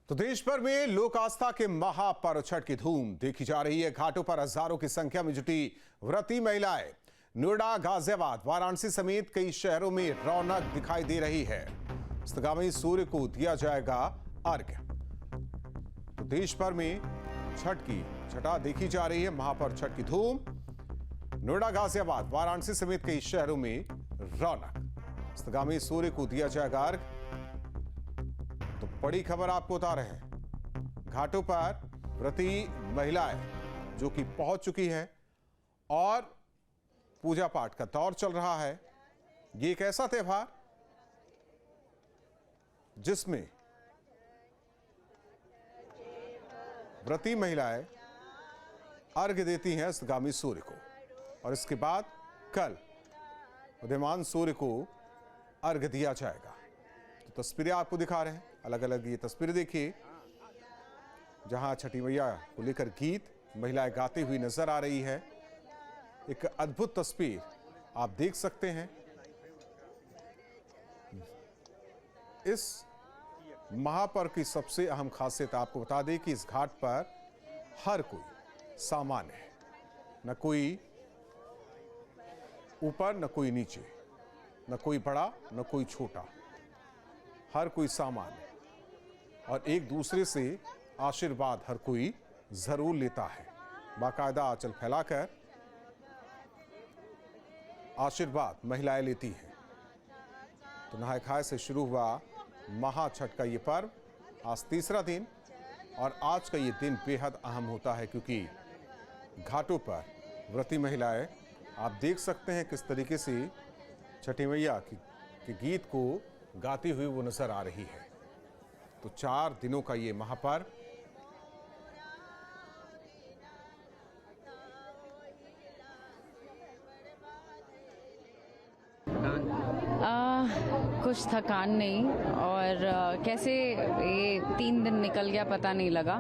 तो देश भर में लोक आस्था के महापर्व छठ की धूम देखी जा रही है। घाटों पर हजारों की संख्या में जुटी व्रती महिलाएं। नोएडा, गाजियाबाद, वाराणसी समेत कई शहरों में रौनक दिखाई दे रही है। अस्तगामी सूर्य को दिया जाएगा अर्घ्य। तो देश भर में छठ की छठा देखी जा रही है। महापर्व छठ की धूम। नोएडा, गाजियाबाद, वाराणसी समेत कई शहरों में रौनक। अस्तगामी सूर्य को दिया जाएगा अर्घ्य। तो बड़ी खबर आपको बता रहे हैं। घाटों पर व्रती महिलाएं जो कि पहुंच चुकी हैं और पूजा पाठ का दौर चल रहा है। ये एक ऐसा त्योहार जिसमें व्रती महिलाएं अर्घ्य देती हैं अस्तगामी सूर्य को, और इसके बाद कल उदयमान सूर्य को अर्घ्य दिया जाएगा। तो तस्वीरें आपको दिखा रहे हैं, अलग अलग ये तस्वीरें देखिए, जहां छठी मैया को लेकर गीत महिलाएं गाती हुई नजर आ रही है। एक अद्भुत तस्वीर आप देख सकते हैं। इस महापर्व की सबसे अहम खासियत आपको बता दें कि इस घाट पर हर कोई सामान्य है, न कोई ऊपर न कोई नीचे, न कोई बड़ा न कोई छोटा, हर कोई सामान्य, और एक दूसरे से आशीर्वाद हर कोई जरूर लेता है। बाकायदा आंचल फैलाकर आशीर्वाद महिलाएं लेती हैं। तो नहाय खाए से शुरू हुआ महाछठ का ये पर्व आज तीसरा दिन, और आज का ये दिन बेहद अहम होता है क्योंकि घाटों पर व्रती महिलाएं आप देख सकते हैं किस तरीके से छठी मैया के गीत को गाती हुई वो नजर आ रही है। तो 4 दिनों का ये महापर्व कुछ थकान नहीं, और कैसे ये 3 दिन निकल गया पता नहीं लगा।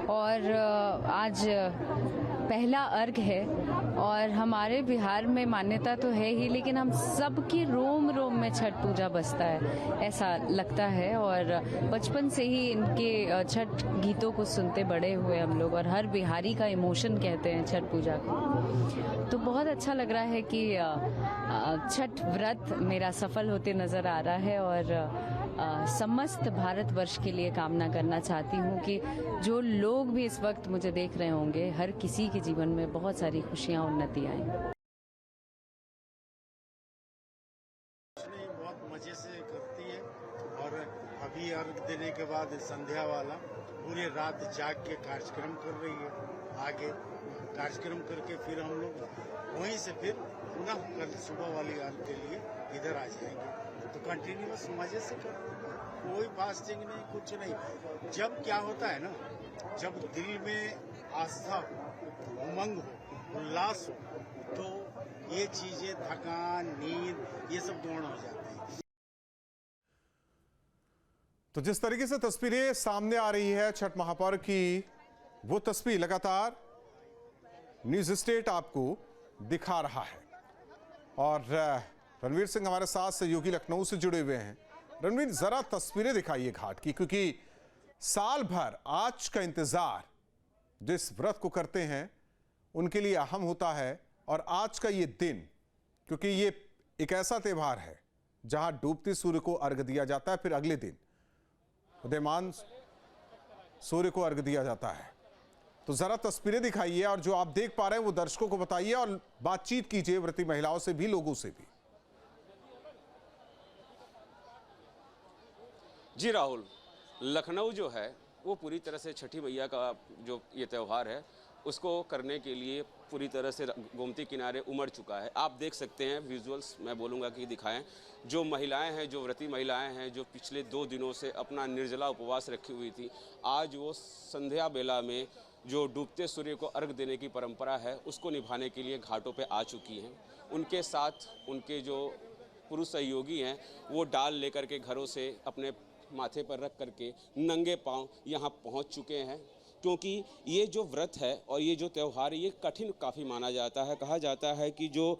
और आज पहला अर्घ है, और हमारे बिहार में मान्यता तो है ही, लेकिन हम सबकी रोम रोम में छठ पूजा बसता है, ऐसा लगता है। और बचपन से ही इनके छठ गीतों को सुनते बड़े हुए हम लोग, और हर बिहारी का इमोशन कहते हैं छठ पूजा को। तो बहुत अच्छा लग रहा है कि छठ व्रत मेरा सफल होते नजर आ रहा है, और समस्त भारतवर्ष के लिए कामना करना चाहती हूँ कि जो लोग भी इस वक्त मुझे देख रहे होंगे, हर किसी के जीवन में बहुत सारी खुशियाँ, उन्नति आए। बहुत मजे से करती है, और अभी अर्घ देने के बाद संध्या वाला पूरी रात जाग के कार्यक्रम कर रही है। आगे कार्यक्रम करके फिर हम लोग वहीं से फिर पुनः कल सुबह वाली अर्घ के लिए इधर आ जाएंगे। तो कंटिन्यूअस मजे से करते हैं, कोई फास्टिंग नहीं, कुछ नहीं। जब क्या होता है ना, जब दिल में आस्था हो, उमंग हो, उल्लास हो, तो ये चीजें थकान, नींद, ये सब दूर हो जाते हैं। तो जिस तरीके से तस्वीरें सामने आ रही है छठ महापर्व की, वो तस्वीर लगातार न्यूज स्टेट आपको दिखा रहा है। और रणवीर सिंह हमारे साथ सहयोगी लखनऊ से जुड़े हुए हैं। रणवीर, जरा तस्वीरें दिखाइए घाट की, क्योंकि साल भर आज का इंतजार जिस व्रत को करते हैं उनके लिए अहम होता है, और आज का ये दिन, क्योंकि ये एक ऐसा त्योहार है जहां डूबते सूर्य को अर्घ्य दिया जाता है, फिर अगले दिन उदयमान सूर्य को अर्घ्य दिया जाता है। तो जरा तस्वीरें दिखाइए, और जो आप देख पा रहे हैं वो दर्शकों को बताइए, और बातचीत कीजिए व्रती महिलाओं से भी, लोगों से भी। जी राहुल, लखनऊ जो है वो पूरी तरह से छठी मैया का जो ये त्यौहार है उसको करने के लिए पूरी तरह से गोमती किनारे उमड़ चुका है। आप देख सकते हैं विजुअल्स, मैं बोलूँगा कि दिखाएं। जो महिलाएं हैं, जो व्रती महिलाएं हैं, जो पिछले 2 दिनों से अपना निर्जला उपवास रखी हुई थी, आज वो संध्या बेला में जो डूबते सूर्य को अर्घ देने की परंपरा है उसको निभाने के लिए घाटों पे आ चुकी हैं। उनके साथ उनके जो पुरुष सहयोगी हैं वो डाल लेकर के घरों से अपने माथे पर रख करके नंगे पांव यहाँ पहुँच चुके हैं। क्योंकि ये जो व्रत है और ये जो त्यौहार है ये कठिन काफ़ी माना जाता है। कहा जाता है कि जो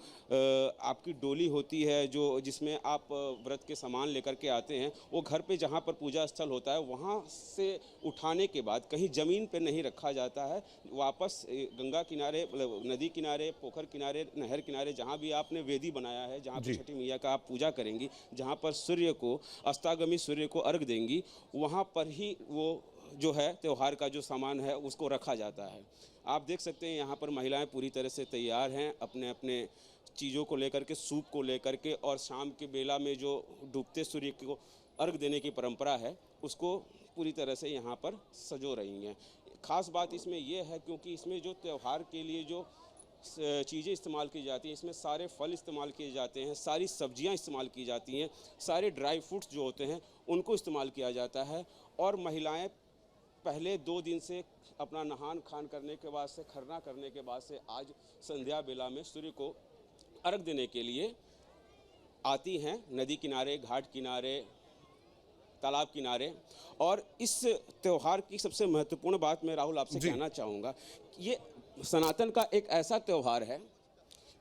आपकी डोली होती है जो जिसमें आप व्रत के सामान लेकर के आते हैं, वो घर पे जहाँ पर पूजा स्थल होता है वहाँ से उठाने के बाद कहीं ज़मीन पे नहीं रखा जाता है, वापस गंगा किनारे, मतलब नदी किनारे, पोखर किनारे, नहर किनारे, जहाँ भी आपने वेदी बनाया है, जहाँ पर छठी मैया का आप पूजा करेंगी, जहाँ पर सूर्य को, अस्तागमी सूर्य को अर्घ देंगी, वहाँ पर ही वो जो है त्यौहार का जो सामान है उसको रखा जाता है। आप देख सकते हैं यहाँ पर महिलाएं पूरी तरह से तैयार हैं अपने अपने चीज़ों को लेकर के, सूप को लेकर के, और शाम के बेला में जो डूबते सूर्य को अर्घ देने की परंपरा है उसको पूरी तरह से यहाँ पर सजो रही हैं। ख़ास बात इसमें यह है क्योंकि इसमें जो त्यौहार के लिए जो चीज़ें इस्तेमाल की जाती हैं, इसमें सारे फल इस्तेमाल किए जाते हैं, सारी सब्जियां इस्तेमाल की जाती हैं, सारे ड्राई फ्रूट्स जो होते हैं उनको इस्तेमाल किया जाता है। और महिलाएं पहले 2 दिन से अपना नहान खान करने के बाद से, खरना करने के बाद से आज संध्या बेला में सूर्य को अर्घ देने के लिए आती हैं नदी किनारे, घाट किनारे, तालाब किनारे। और इस त्यौहार की सबसे महत्वपूर्ण बात मैं राहुल आपसे कहना चाहूँगा, ये सनातन का एक ऐसा त्यौहार है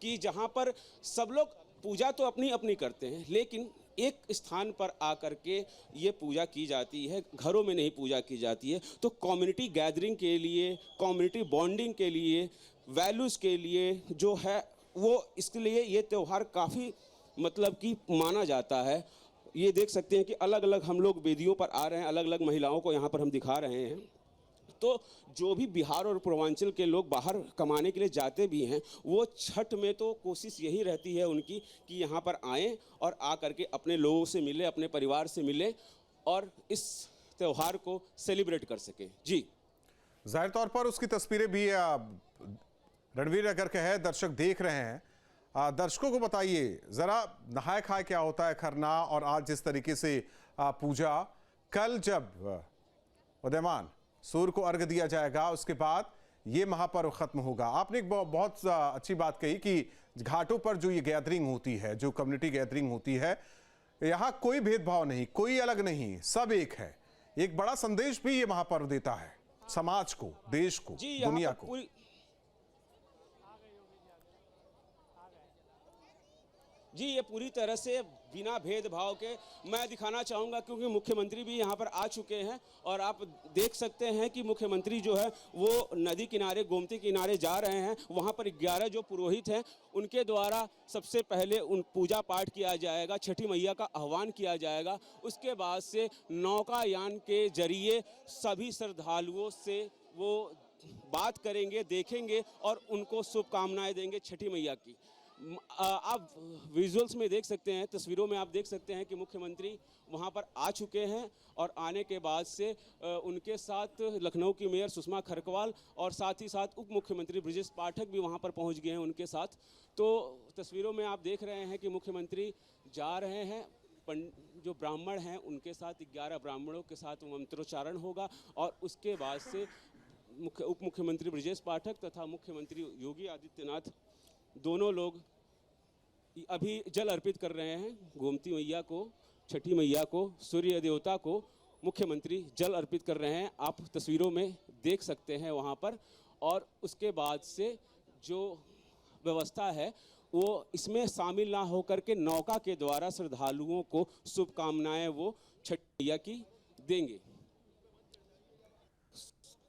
कि जहाँ पर सब लोग पूजा तो अपनी अपनी करते हैं, लेकिन एक स्थान पर आकर के ये पूजा की जाती है, घरों में नहीं पूजा की जाती है। तो कम्युनिटी गैदरिंग के लिए, कम्युनिटी बॉन्डिंग के लिए, वैल्यूज़ के लिए जो है वो, इसके लिए ये त्यौहार काफ़ी मतलब कि माना जाता है। ये देख सकते हैं कि अलग अलग हम लोग वेदियों पर आ रहे हैं, अलग अलग महिलाओं को यहाँ पर हम दिखा रहे हैं। तो जो भी बिहार और पूर्वांचल के लोग बाहर कमाने के लिए जाते भी हैं, वो छठ में तो कोशिश यही रहती है उनकी कि यहाँ पर आएँ और आ करके अपने लोगों से मिले, अपने परिवार से मिले और इस त्यौहार को सेलिब्रेट कर सकें। जी, जाहिर तौर पर उसकी तस्वीरें भी रणवीर अगर कहे दर्शक देख रहे हैं। दर्शकों को बताइए ज़रा, नहाय खाए क्या होता है खरना, और आज जिस तरीके से पूजा, कल जब उदयमान सूर्य को अर्घ दिया जाएगा उसके बाद ये महापर्व खत्म होगा। आपने एक बहुत अच्छी बात कही कि घाटों पर जो ये गैदरिंग होती है, जो कम्युनिटी गैदरिंग होती है, यहाँ कोई भेदभाव नहीं, कोई अलग नहीं, सब एक है। एक बड़ा संदेश भी ये महापर्व देता है समाज को, देश को, दुनिया को। जी, ये पूरी तरह से बिना भेदभाव के मैं दिखाना चाहूँगा, क्योंकि मुख्यमंत्री भी यहाँ पर आ चुके हैं और आप देख सकते हैं कि मुख्यमंत्री जो है वो नदी किनारे, गोमती किनारे जा रहे हैं। वहाँ पर 11 जो पुरोहित हैं उनके द्वारा सबसे पहले उन पूजा पाठ किया जाएगा, छठी मैया का आह्वान किया जाएगा। उसके बाद से नौकायान के जरिए सभी श्रद्धालुओं से वो बात करेंगे, देखेंगे और उनको शुभकामनाएँ देंगे छठी मैया की। आप विजुअल्स में देख सकते हैं, तस्वीरों में आप देख सकते हैं कि मुख्यमंत्री वहां पर आ चुके हैं और आने के बाद से उनके साथ लखनऊ की मेयर सुषमा खरकवाल और साथ ही साथ उप मुख्यमंत्री ब्रजेश पाठक भी वहां पर पहुंच गए हैं उनके साथ। तो तस्वीरों में आप देख रहे हैं कि मुख्यमंत्री जा रहे हैं, जो ब्राह्मण हैं उनके साथ 11 ब्राह्मणों के साथ मंत्रोच्चारण होगा और उसके बाद से उप मुख्यमंत्री ब्रजेश पाठक तथा मुख्यमंत्री योगी आदित्यनाथ दोनों लोग अभी जल अर्पित कर रहे हैं गोमती मैया को, छठी मैया को, सूर्य देवता को मुख्यमंत्री जल अर्पित कर रहे हैं। आप तस्वीरों में देख सकते हैं वहाँ पर। और उसके बाद से जो व्यवस्था है वो इसमें शामिल ना होकर के नौका के द्वारा श्रद्धालुओं को शुभकामनाएं वो छठी मैया की देंगे।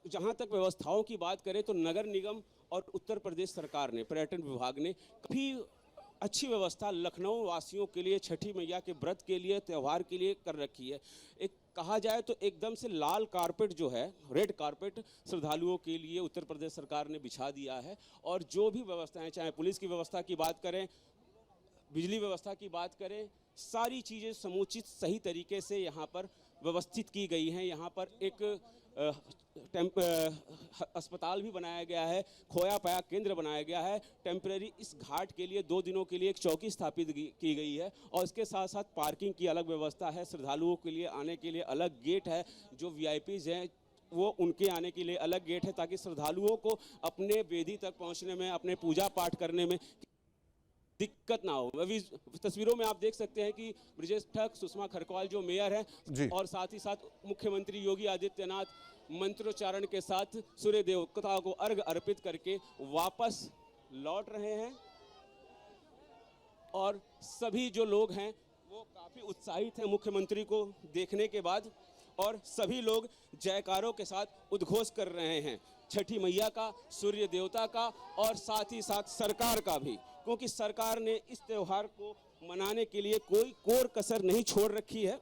जहाँ तक व्यवस्थाओं की बात करें तो नगर निगम और उत्तर प्रदेश सरकार ने, पर्यटन विभाग ने काफ़ी अच्छी व्यवस्था लखनऊ वासियों के लिए, छठी मैया के व्रत के लिए, त्यौहार के लिए कर रखी है। एक कहा जाए तो एकदम से लाल कारपेट जो है, रेड कारपेट श्रद्धालुओं के लिए उत्तर प्रदेश सरकार ने बिछा दिया है। और जो भी व्यवस्थाएं, चाहे पुलिस की व्यवस्था की बात करें, बिजली व्यवस्था की बात करें, सारी चीज़ें समुचित सही तरीके से यहाँ पर व्यवस्थित की गई हैं। यहाँ पर एक अस्पताल भी बनाया गया है, खोया पाया केंद्र बनाया गया है। टेम्परेरी इस घाट के लिए 2 दिनों के लिए एक चौकी स्थापित की गई है और इसके साथ साथ पार्किंग की अलग व्यवस्था है। श्रद्धालुओं के लिए आने के लिए अलग गेट है, जो वीआईपीज हैं वो उनके आने के लिए अलग गेट है, ताकि श्रद्धालुओं को अपने वेदी तक पहुंचने में, अपने पूजा पाठ करने में दिक्कत ना हो। अभी तस्वीरों में आप देख सकते हैं कि ब्रजेश ठाकुर, सुषमा खरकवाल जो मेयर जी। है, और साथ ही साथ मुख्यमंत्री योगी आदित्यनाथ मंत्रोच्चारण के साथ सूर्य देवता को अर्घ अर्पित करके वापस लौट रहे हैं। और सभी जो लोग हैं वो काफ़ी उत्साहित हैं मुख्यमंत्री को देखने के बाद, और सभी लोग जयकारों के साथ उद्घोष कर रहे हैं छठी मैया का, सूर्य देवता का, और साथ ही साथ सरकार का भी, क्योंकि सरकार ने इस त्यौहार को मनाने के लिए कोई कोर कसर नहीं छोड़ रखी है।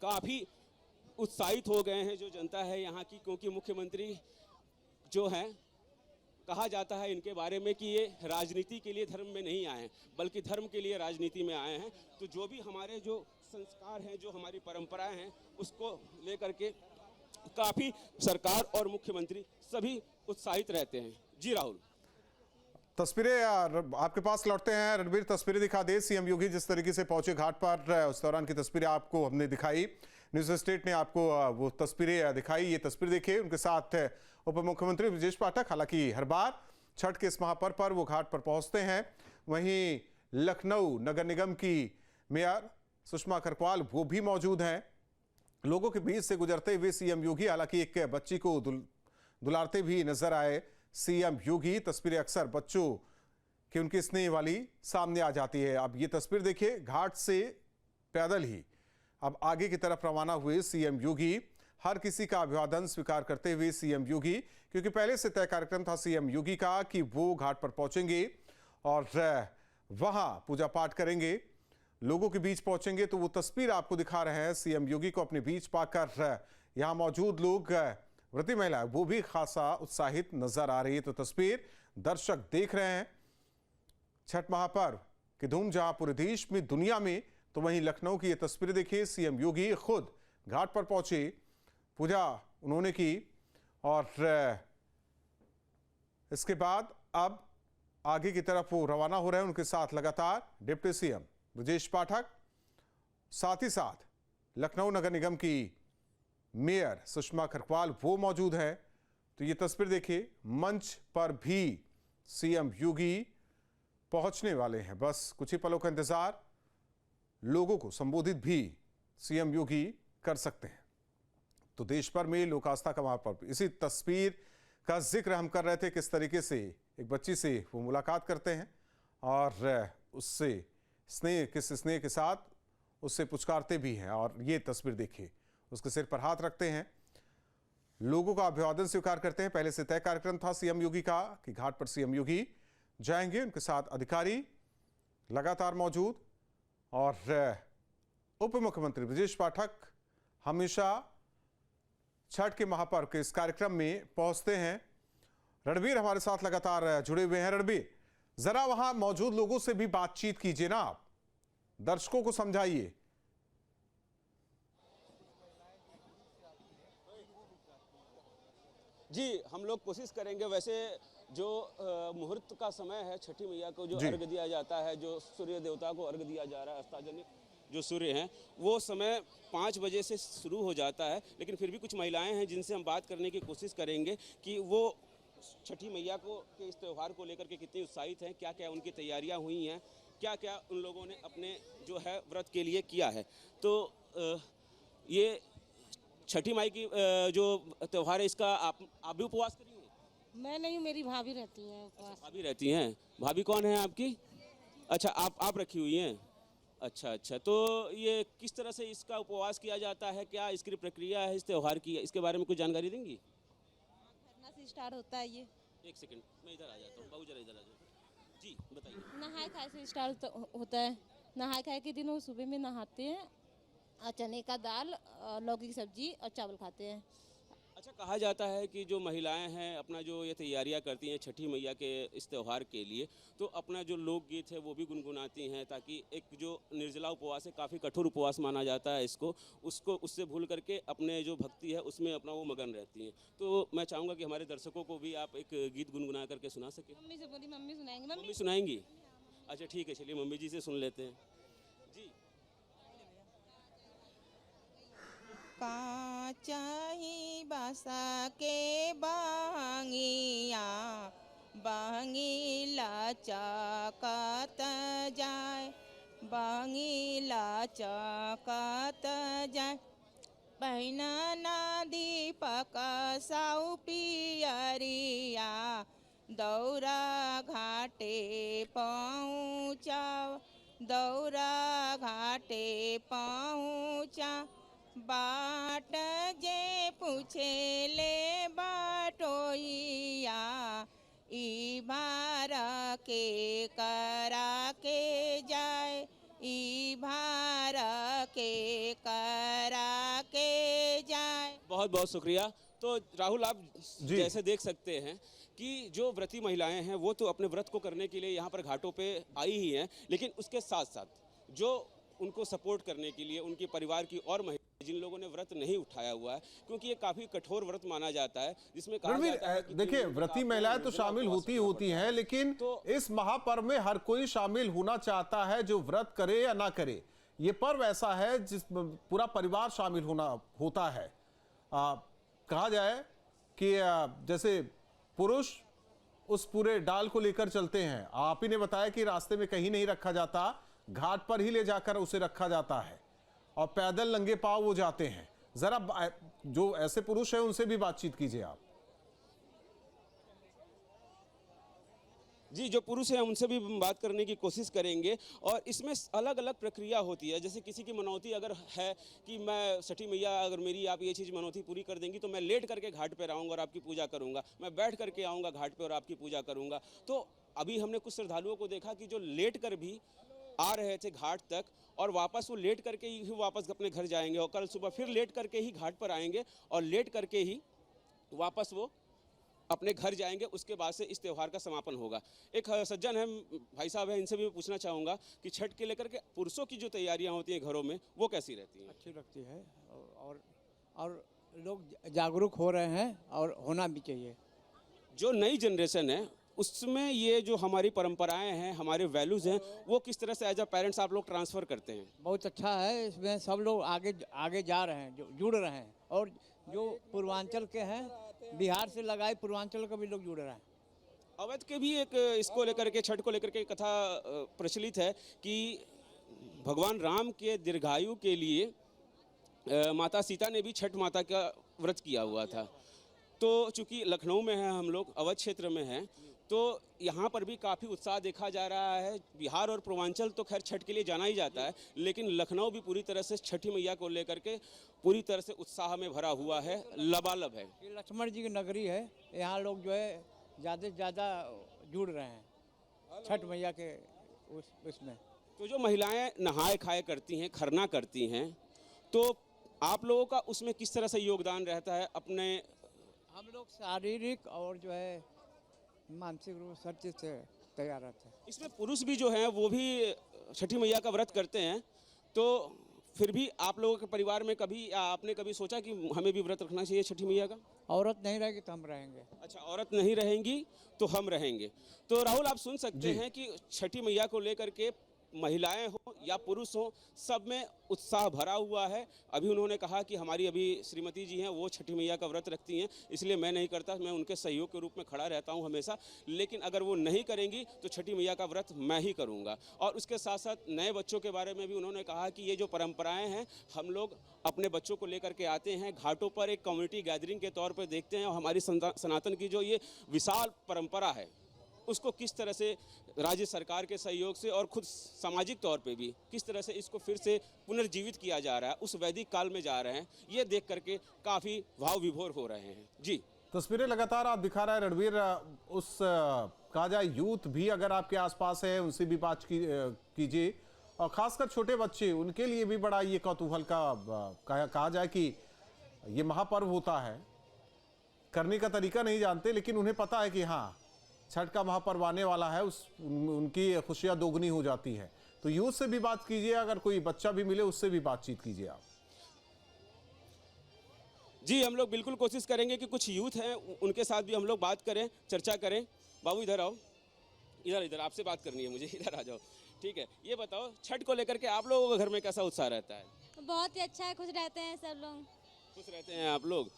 काफ़ी उत्साहित हो गए हैं जो जनता है यहाँ की, क्योंकि मुख्यमंत्री जो हैं, कहा जाता है इनके बारे में कि ये राजनीति के लिए धर्म में नहीं आए हैं, बल्कि धर्म के लिए राजनीति में आए हैं। तो जो भी हमारे जो संस्कार हैं, जो हमारी परंपराएं हैं, उसको लेकर के काफ़ी सरकार और मुख्यमंत्री सभी उत्साहित रहते हैं। जी राहुल। तस्वीरें आपके पास लौटते हैं। रणबीर, तस्वीरें दिखा दे। सीएम योगी जिस तरीके से पहुंचे घाट पर, उस दौरान की तस्वीरें आपको हमने दिखाई। न्यूज स्टेट ने आपको वो तस्वीरें दिखाई। ये तस्वीर देखिए, उनके साथ उप मुख्यमंत्री ब्रजेश पाठक। हालांकि हर बार छठ के इस महापर्व पर वो घाट पर पहुंचते हैं। वहीं लखनऊ नगर निगम की मेयर सुषमा खरकवाल वो भी मौजूद हैं। लोगों के बीच से गुजरते हुए सीएम योगी, हालांकि एक बच्ची को दुलारते भी नजर आए सीएम योगी। तस्वीरें अक्सर बच्चों की उनकी स्नेह वाली सामने आ जाती है। अब ये तस्वीर देखिए, घाट से पैदल ही अब आगे की तरफ रवाना हुए सीएम योगी। हर किसी का अभिवादन स्वीकार करते हुए सीएम योगी, क्योंकि पहले से तय कार्यक्रम था सीएम योगी का कि वो घाट पर पहुंचेंगे और वहां पूजा पाठ करेंगे, लोगों के बीच पहुंचेंगे। तो वो तस्वीर आपको दिखा रहे हैं सीएम योगी को अपने बीच पाकर यहां मौजूद लोग, व्रती महिला वो भी खासा उत्साहित नजर आ रही है। तो तस्वीर दर्शक देख रहे हैं छठ महापर्व की धूम जहां पूरे देश में, दुनिया में, तो वहीं लखनऊ की ये तस्वीर देखिए। सीएम योगी खुद घाट पर पहुंचे, पूजा उन्होंने की, और इसके बाद अब आगे की तरफ वो रवाना हो रहे हैं। उनके साथ लगातार डिप्टी सीएम ब्रजेश पाठक, साथ ही साथ लखनऊ नगर निगम की मेयर सुषमा खरकवाल वो मौजूद है। तो ये तस्वीर देखिए, मंच पर भी सीएम योगी पहुंचने वाले हैं। बस कुछ ही पलों का इंतजार, लोगों को संबोधित भी सीएम योगी कर सकते हैं। तो देश भर में लोक आस्था का महापर्व, इसी तस्वीर का जिक्र हम कर रहे थे, किस तरीके से एक बच्ची से वो मुलाकात करते हैं और उससे किस स्नेह के साथ उससे पुचकारते भी हैं। और ये तस्वीर देखिए, उसके सिर पर हाथ रखते हैं, लोगों का अभिवादन स्वीकार करते हैं। पहले से तय कार्यक्रम था सीएम योगी का कि घाट पर सीएम योगी जाएंगे, उनके साथ अधिकारी लगातार मौजूद, और उप मुख्यमंत्री ब्रजेश पाठक हमेशा छठ के महापर्व के इस कार्यक्रम में पहुंचते हैं। रणबीर हमारे साथ लगातार जुड़े हुए हैं। रणबीर, जरा वहां मौजूद लोगों से भी बातचीत कीजिए ना, आप दर्शकों को समझाइए। जी, हम लोग कोशिश करेंगे। वैसे जो मुहूर्त का समय है, छठी मैया को जो अर्घ दिया जाता है, जो सूर्य देवता को अर्घ दिया जा रहा है, अस्ताजनिक जो सूर्य हैं, वो समय 5 बजे से शुरू हो जाता है। लेकिन फिर भी कुछ महिलाएं हैं जिनसे हम बात करने की कोशिश करेंगे कि वो छठी मैया को के इस त्यौहार को लेकर के कितनी उत्साहित हैं, क्या क्या उनकी तैयारियां हुई हैं, क्या क्या उन लोगों ने अपने जो है व्रत के लिए किया है। तो ये छठी माई की जो त्यौहार है, इसका आप भी उपवास करी हैं? मैं नहीं, मेरी भाभी रहती हैं उपवास। भाभी रहती हैं? भाभी कौन है आपकी? अच्छा, आप रखी हुई हैं। अच्छा, तो ये किस तरह से इसका उपवास किया जाता है, क्या इसकी प्रक्रिया है इस त्यौहार की, इसके बारे में कुछ जानकारी देंगी? खरना से स्टार्ट होता है ये। एक सेकंड, मैं इधर आ जाता हूँ, बाबू जरा इधर आ जाओ। जी बताइए। नहाए खाए से स्टार्ट होता है। नहाए खाए के दिन वो सुबह में नहाते हैं और चने का दाल, लौकी की सब्जी और चावल खाते हैं। अच्छा, कहा जाता है कि जो महिलाएं हैं अपना जो ये तैयारियां करती हैं छठी मैया के इस त्यौहार के लिए, तो अपना जो लोकगीत है वो भी गुनगुनाती हैं, ताकि एक जो निर्जला उपवास है, काफ़ी कठोर उपवास माना जाता है उसको उससे भूल करके अपने जो भक्ति है उसमें अपना वो मगन रहती हैं। तो मैं चाहूँगा कि हमारे दर्शकों को भी आप एक गीत गुनगुना करके सुना सकें। मम्मी से बोली, मम्मी सुनाएंगे। मम्मी सुनाएंगी? अच्छा ठीक है, चलिए मम्मी जी से सुन लेते हैं जी। काचाही बासा के बांगिया बहंगीला चकत जाय, बहंगीला चकत जाय। पहिना ना दीपक साउ पियरिया, दौरा घाटे पहुँचाव, दौरा घाटे पहुँचा। बाट जे पूछे ले बाटोइया, ई भार के करा के जाए, ई भार के करा के जाए। बहुत बहुत शुक्रिया। तो राहुल, आप जैसे देख सकते हैं कि जो व्रती महिलाएं हैं वो तो अपने व्रत को करने के लिए यहाँ पर घाटों पे आई ही हैं, लेकिन उसके साथ साथ जो उनको सपोर्ट करने के लिए उनके परिवार की और महिलाएं जिन लोगों ने व्रत नहीं उठाया हुआ है, क्योंकि ये काफी कठोर व्रत माना जाता है, जिसमें कहा जाता है कि देखिए, व्रती महिलाएं तो शामिल होती हैं, लेकिन इस महापर्व में हर कोई शामिल होना चाहता है, जो व्रत करे या ना करे। ये पर्व ऐसा है जिस पूरा परिवार शामिल होता है। कहा जाए कि जैसे पुरुष उस पूरे डाल को लेकर चलते हैं, आप ही ने बताया कि रास्ते में कहीं नहीं रखा जाता, घाट पर ही ले जाकर उसे रखा जाता है और पैदल नंगे पांव वो जाते हैं। जरा जो ऐसे पुरुष हैं उनसे भी बातचीत कीजिए आप। जी, जो पुरुष हैं उनसे भी बात करने की कोशिश करेंगे। और इसमें अलग अलग प्रक्रिया होती है। जैसे किसी की मनौती अगर है कि मैं छठी मैया, अगर मेरी आप ये चीज़ मनौती पूरी कर देंगी तो मैं लेट करके घाट पर आऊँगा और आपकी पूजा करूँगा, मैं बैठ करके आऊँगा घाट पर और आपकी पूजा करूँगा। तो अभी हमने कुछ श्रद्धालुओं को देखा कि जो लेट कर भी आ रहे थे घाट तक और वापस वो लेट करके ही वापस अपने घर जाएंगे, और कल सुबह फिर लेट करके ही घाट पर आएंगे और लेट करके ही वापस वो अपने घर जाएंगे। उसके बाद से इस त्यौहार का समापन होगा। एक सज्जन है, भाई साहब है, इनसे भी पूछना चाहूँगा कि छठ के लेकर के पुरुषों की जो तैयारियाँ होती हैं घरों में, वो कैसी रहती हैं? अच्छी लगती है और लोग जागरूक हो रहे हैं और होना भी चाहिए। जो नई जनरेशन है उसमें ये जो हमारी परंपराएं हैं, हमारे वैल्यूज़ हैं, वो किस तरह से एज अ पेरेंट्स आप लोग ट्रांसफ़र करते हैं? बहुत अच्छा है, इसमें सब लोग आगे जा रहे हैं, जो जुड़ रहे हैं। और जो पूर्वांचल के हैं, बिहार से लगाए पूर्वांचल के भी लोग जुड़ रहे हैं। अवध के भी एक इसको लेकर के, छठ को लेकर के कथा प्रचलित है कि भगवान राम के दीर्घायु के लिए माता सीता ने भी छठ माता का व्रत किया हुआ था। तो चूँकि लखनऊ में है हम लोग, अवध क्षेत्र में हैं, तो यहाँ पर भी काफ़ी उत्साह देखा जा रहा है। बिहार और पूर्वांचल तो खैर छठ के लिए जाना ही जाता है, लेकिन लखनऊ भी पूरी तरह से छठी मैया को लेकर के पूरी तरह से उत्साह में भरा हुआ है, लबालब है। ये लक्ष्मण जी की नगरी है, यहाँ लोग जो है ज़्यादा से ज़्यादा जुड़ रहे हैं छठ मैया के उसमें। तो जो महिलाएं नहाए खाए करती हैं, खरना करती हैं, तो आप लोगों का उसमें किस तरह से योगदान रहता है? अपने हम लोग शारीरिक और जो है मानसिक रूप से हर चीज़ से तैयार रहते हैं। इसमें पुरुष भी जो हैं वो भी छठी मैया का व्रत करते हैं, तो फिर भी आप लोगों के परिवार में कभी आपने कभी सोचा कि हमें भी व्रत रखना चाहिए छठी मैया का? औरत नहीं रहेगी तो हम रहेंगे। अच्छा, औरत नहीं रहेंगी तो हम रहेंगे। तो राहुल, आप सुन सकते हैं कि छठी मैया को लेकर के महिलाएं हो या पुरुष हो, सब में उत्साह भरा हुआ है। अभी उन्होंने कहा कि हमारी अभी श्रीमती जी हैं, वो छठी मैया का व्रत रखती हैं, इसलिए मैं नहीं करता, मैं उनके सहयोग के रूप में खड़ा रहता हूं हमेशा। लेकिन अगर वो नहीं करेंगी तो छठी मैया का व्रत मैं ही करूंगा। और उसके साथ साथ नए बच्चों के बारे में भी उन्होंने कहा कि ये जो परंपराएं हैं, हम लोग अपने बच्चों को लेकर के आते हैं घाटों पर, एक कम्युनिटी गैदरिंग के तौर पर देखते हैं, और हमारी सनातन की जो ये विशाल परंपरा है उसको किस तरह से राज्य सरकार के सहयोग से और खुद सामाजिक तौर पे भी किस तरह से इसको फिर से पुनर्जीवित किया जा रहा है, उस वैदिक काल में जा रहे हैं, ये देख करके काफ़ी भाव विभोर हो रहे हैं। जी, तस्वीरें लगातार आप दिखा रहा है रणवीर। उस कहा जाए यूथ भी अगर आपके आसपास है, उनसे भी बात कीजिए, और खासकर छोटे बच्चे, उनके लिए भी बड़ा ये कौतूहल का कहा जाए कि ये महापर्व होता है, करने का तरीका नहीं जानते, लेकिन उन्हें पता है कि हाँ छठ का महापर्व आने वाला है, उनकी खुशियां दोगुनी हो जाती है। तो यूथ से भी बात कीजिए, अगर कोई बच्चा भी मिले उससे भी बातचीत कीजिए आप। जी, हम लोग बिल्कुल कोशिश करेंगे कि कुछ यूथ हैं उनके साथ भी हम लोग बात करें, चर्चा करें। बाबू इधर आओ, इधर आपसे बात करनी है मुझे, इधर आ जाओ। ठीक है, ये बताओ छठ को लेकर के आप लोगों के घर में कैसा उत्साह रहता है? बहुत ही अच्छा है, खुश रहते हैं सब लोग। खुश रहते हैं आप लोग?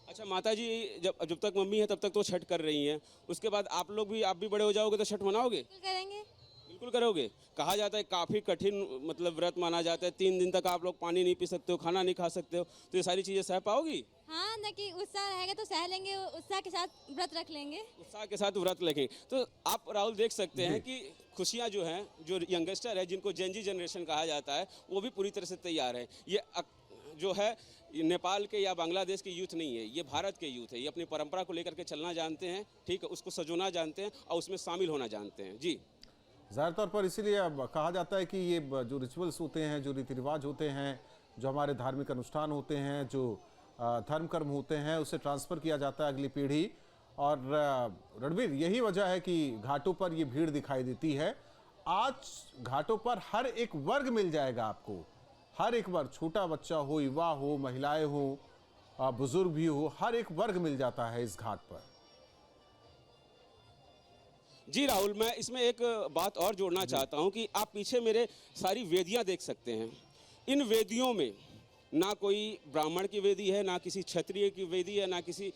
अच्छा माता जी, जब तक मम्मी है तब तक तो छठ कर रही हैं, उसके बाद आप भी बड़े हो जाओगे तो छठ मनाओगे? करेंगे। बिल्कुल करोगे। कहा जाता है काफ़ी कठिन मतलब व्रत माना जाता है, 3 दिन तक आप लोग पानी नहीं पी सकते हो, खाना नहीं खा सकते हो, तो ये सारी चीज़ें सह पाओगी? हाँ, न कि उत्साह रहेगा तो सह लेंगे, उत्साह के साथ व्रत रख लेंगे। उत्साह के साथ व्रत रखें। तो आप राहुल देख सकते हैं कि खुशियाँ जो हैं, जो यंगस्टर है जिनको जेन जी जनरेशन कहा जाता है, वो भी पूरी तरह से तैयार है। ये जो है ये नेपाल के या बांग्लादेश के यूथ नहीं है, ये भारत के यूथ है। ये अपनी परंपरा को लेकर के चलना जानते हैं, ठीक है, उसको सजोना जानते हैं और उसमें शामिल होना जानते हैं। जी, ज़ाहिर तौर पर इसीलिए अब कहा जाता है कि ये जो रिचुअल्स होते हैं, जो रीति रिवाज होते हैं, जो हमारे धार्मिक अनुष्ठान होते हैं, जो धर्म कर्म होते हैं, उसे ट्रांसफ़र किया जाता है अगली पीढ़ी। और रणवीर, यही वजह है कि घाटों पर ये भीड़ दिखाई देती है। आज घाटों पर हर एक वर्ग मिल जाएगा आपको, हर एक वर्ग, छोटा बच्चा हो, युवा हो, महिलाएं हो, बुजुर्ग भी हो, हर एक वर्ग मिल जाता है इस घाट पर। जी राहुल, मैं इसमें एक बात और जोड़ना चाहता हूं कि आप पीछे मेरे सारी वेदियां देख सकते हैं। इन वेदियों में ना कोई ब्राह्मण की वेदी है, ना किसी क्षत्रिय की वेदी है, ना किसी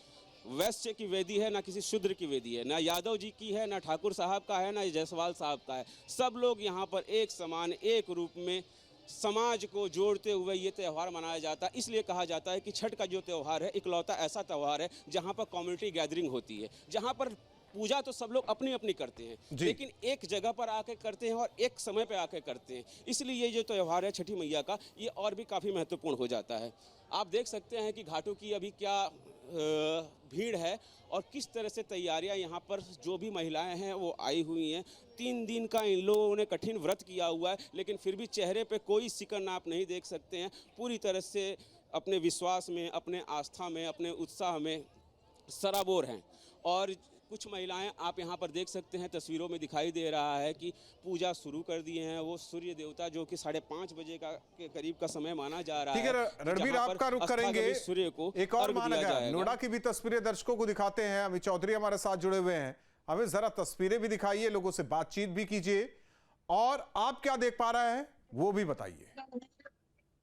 वैश्य की वेदी है, ना किसी शूद्र की वेदी है, ना यादव जी की है, ना ठाकुर साहब का है, ना जायसवाल साहब का है। सब लोग यहाँ पर एक समान, एक रूप में समाज को जोड़ते हुए ये त्यौहार मनाया जाता है। इसलिए कहा जाता है कि छठ का जो त्यौहार है इकलौता ऐसा त्यौहार है जहाँ पर कम्युनिटी गैदरिंग होती है, जहाँ पर पूजा तो सब लोग अपनी अपनी करते हैं, लेकिन एक जगह पर आके करते हैं और एक समय पे आके करते हैं। इसलिए ये जो त्यौहार है छठी मैया का, ये और भी काफ़ी महत्वपूर्ण हो जाता है। आप देख सकते हैं कि घाटों की अभी क्या भीड़ है और किस तरह से तैयारियां यहाँ पर जो भी महिलाएं हैं वो आई हुई हैं। 3 दिन का इन लोगों ने कठिन व्रत किया हुआ है, लेकिन फिर भी चेहरे पे कोई सिकन आप नहीं देख सकते हैं। पूरी तरह से अपने विश्वास में, अपने आस्था में, अपने उत्साह में सराबोर हैं। और कुछ महिलाएं आप यहाँ पर देख सकते हैं, तस्वीरों में दिखाई दे रहा है कि पूजा शुरू कर दिए हैं। वो सूर्य देवता जो कि 5:30 बजे के करीब का समय माना जा रहा है। ठीक है रणवीर, आपका रुख करेंगे सूर्य को एक और महानगर नोएडा की भी तस्वीरें दर्शकों को दिखाते हैं। अमित चौधरी हमारे साथ जुड़े हुए हैं। हमें जरा तस्वीरें भी दिखाइए, लोगों से बातचीत भी कीजिए और आप क्या देख पा रहे हैं वो भी बताइए।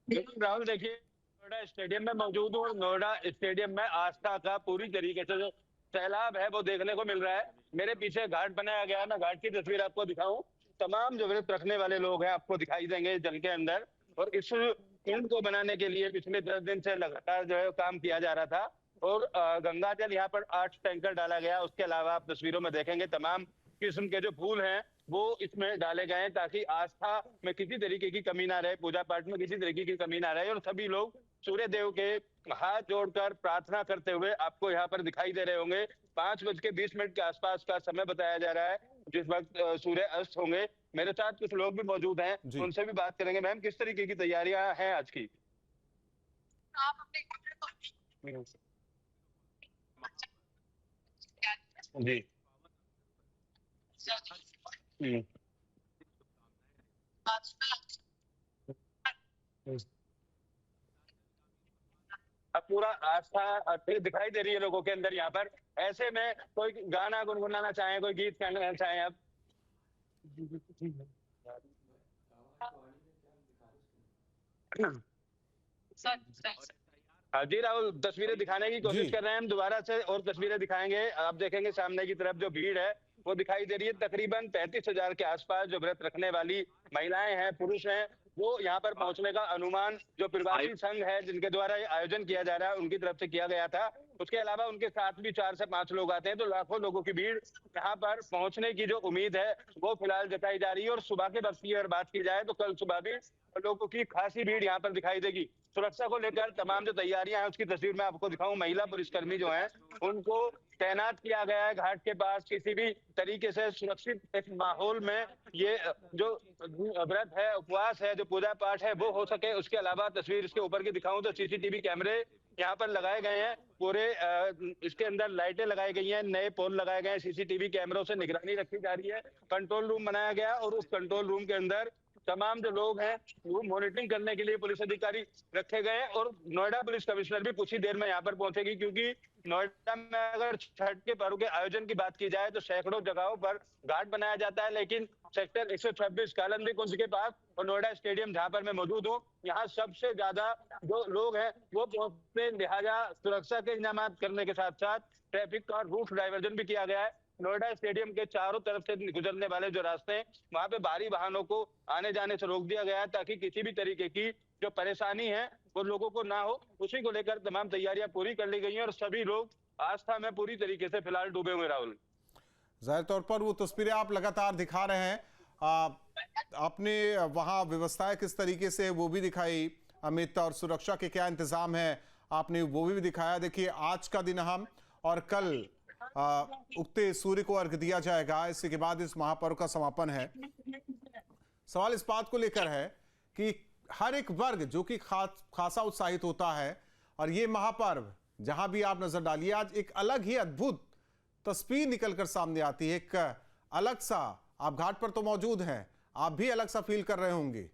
राहुल, देखिए नोएडा स्टेडियम में मौजूद हूँ। नोएडा स्टेडियम में आस्था का पूरी तरीके से जो सैलाब है वो देखने को मिल रहा है। मेरे पीछे घाट बनाया गया है, मैं घाट की तस्वीर आपको दिखाऊं। तमाम जो व्रत रखने वाले लोग हैं आपको दिखाई देंगे जल के अंदर। और इस कुंड को बनाने के लिए पिछले 10 दिन से लगातार जो है काम किया जा रहा था। और गंगा जल यहाँ पर 8 टैंकर डाला गया। उसके अलावा आप तस्वीरों में देखेंगे तमाम किस्म के जो फूल हैं वो इसमें डाले गए हैं, ताकि आस्था में किसी तरीके की कमी ना रहे, पूजा पाठ में किसी तरीके की कमी ना रहे। और सभी लोग सूर्य देव के हाथ जोड़कर प्रार्थना करते हुए आपको यहाँ पर दिखाई दे रहे होंगे। 5:20 के आसपास का समय बताया जा रहा है जिस वक्त सूर्य अस्त होंगे। मेरे साथ कुछ लोग भी मौजूद हैं, उनसे भी बात करेंगे। मैम, किस तरीके की तैयारियां हैं आज की? जी अब पूरा आस्था दिखाई दे रही है लोगों के अंदर यहाँ पर। ऐसे में कोई गाना गुनगुनाना चाहें, कोई गीत गाना चाहें आप? जी राहुल, तस्वीरें दिखाने की कोशिश कर रहे हैं हम। दोबारा से और तस्वीरें दिखाएंगे। आप देखेंगे सामने की तरफ जो भीड़ है वो दिखाई दे रही है। तकरीबन 35,000 के आसपास जो व्रत रखने वाली महिलाएं हैं, पुरुष हैं, वो यहाँ पर पहुंचने का अनुमान जो प्रवासी संघ है जिनके द्वारा ये आयोजन किया जा रहा है उनकी तरफ से किया गया था। उसके अलावा उनके साथ भी 4 से 5 लोग आते हैं। तो लाखों लोगों की भीड़ यहाँ पर पहुंचने की जो उम्मीद है वो फिलहाल जताई जा रही है। और सुबह के वक्त की अगर बात की जाए तो कल सुबह भी लोगों की खासी भीड़ यहाँ पर दिखाई देगी। सुरक्षा को लेकर तमाम जो तैयारियां हैं उसकी तस्वीर मैं आपको दिखाऊं। महिला पुलिसकर्मी जो हैं उनको तैनात किया गया है घाट के पास। किसी भी तरीके से सुरक्षित एक माहौल में ये जो व्रत है, उपवास है, जो पूजा पाठ है वो हो सके। उसके अलावा तस्वीर इसके ऊपर की दिखाऊं तो सीसीटीवी कैमरे यहाँ पर लगाए गए हैं। पूरे इसके अंदर लाइटें लगाई गई हैं, नए पोल लगाए गए हैं। सीसीटीवी कैमरों से निगरानी रखी जा रही है। कंट्रोल रूम बनाया गया और उस कंट्रोल रूम के अंदर तमाम जो लोग हैं वो मॉनिटरिंग करने के लिए पुलिस अधिकारी रखे गए हैं। और नोएडा पुलिस कमिश्नर भी कुछ ही देर में यहाँ पर पहुंचेगी, क्योंकि नोएडा में अगर छठ के पर्व के आयोजन की बात की जाए तो सैकड़ों जगहों पर घाट बनाया जाता है, लेकिन सेक्टर 126 कालंदी कुंज के पास और नोएडा स्टेडियम जहां पर मैं मौजूद हूँ, यहाँ सबसे ज्यादा जो लोग हैं वो पहुंचते, लिहाजा सुरक्षा के इंतजाम करने के साथ साथ ट्रैफिक का रूट डाइवर्जन भी किया गया है। नोएडा स्टेडियम के चारों तरफ से गुजरने वाले जो रास्ते हैं वहां पे भारी वाहनों को आने जाने से रोक दिया गया है, ताकि किसी भी तरीके की जो परेशानी है वो लोगों को ना हो। उसी को लेकर तमाम तैयारियां पूरी कर ली गई हैं और सभी लोग आस्था में पूरी तरीके से फिलहाल डूबे हुए। राहुल, जाहिर तौर पर वो तस्वीरें आप लगातार दिखा रहे हैं, आपने वहां व्यवस्थाएं किस तरीके से वो भी दिखाई अमित, और सुरक्षा के क्या इंतजाम है आपने वो भी दिखाया। देखिए आज का दिन हम और कल उगते सूर्य को अर्घ दिया जाएगा, इसके बाद इस महापर्व का समापन है। सवाल इस बात को लेकर है कि हर एक वर्ग जो कि खासा उत्साहित होता है, और ये महापर्व जहां भी आप नजर डालिए आज एक अलग ही अद्भुत तस्वीर निकलकर सामने आती है। एक अलग सा, आप घाट पर तो मौजूद हैं, आप भी अलग सा फील कर रहे होंगे।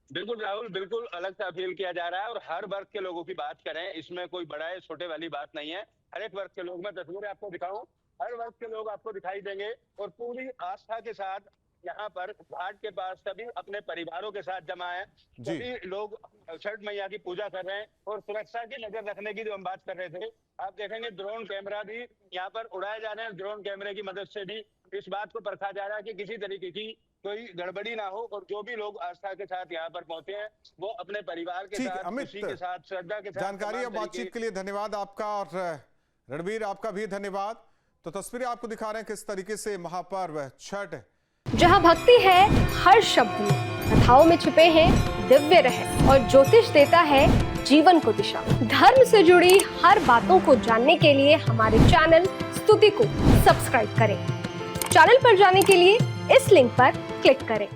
बिल्कुल राहुल, बिल्कुल अलग सा फील किया जा रहा है। और हर वर्ग के लोगों की बात करें, इसमें कोई बड़ा है छोटे वाली बात नहीं है। हर एक वर्ग के लोग, मैं तस्वीरें आपको दिखाऊं, हर वर्ग के लोग आपको दिखाई देंगे और पूरी आस्था के साथ यहाँ पर घाट के पास सभी अपने परिवारों के साथ जमा है। सभी लोग छठ मैया की पूजा कर रहे हैं और सुरक्षा की नजर रखने की जो हम बात कर रहे थे, आप देखेंगे ड्रोन कैमरा भी यहाँ पर उड़ाए जा रहे हैं। ड्रोन कैमरे की मदद से भी इस बात को परखा जा रहा है कि किसी तरीके की कोई गड़बड़ी ना हो और जो भी लोग आस्था के साथ यहाँ पर पहुंचे हैं वो अपने परिवार के साथ, खुशी के साथ, श्रद्धा के साथ। जानकारी और बातचीत के लिए धन्यवाद आपका, और रणबीर आपका भी धन्यवाद। तो तस्वीरें आपको दिखा रहे हैं किस तरीके से महापर्व छठ, जहां भक्ति है हर शब्द में, कथाओं में छुपे हैं दिव्य रहस्य और ज्योतिष देता है जीवन को दिशा। धर्म से जुड़ी हर बातों को जानने के लिए हमारे चैनल स्तुति को सब्सक्राइब करें। चैनल पर जाने के लिए इस लिंक पर क्लिक करें।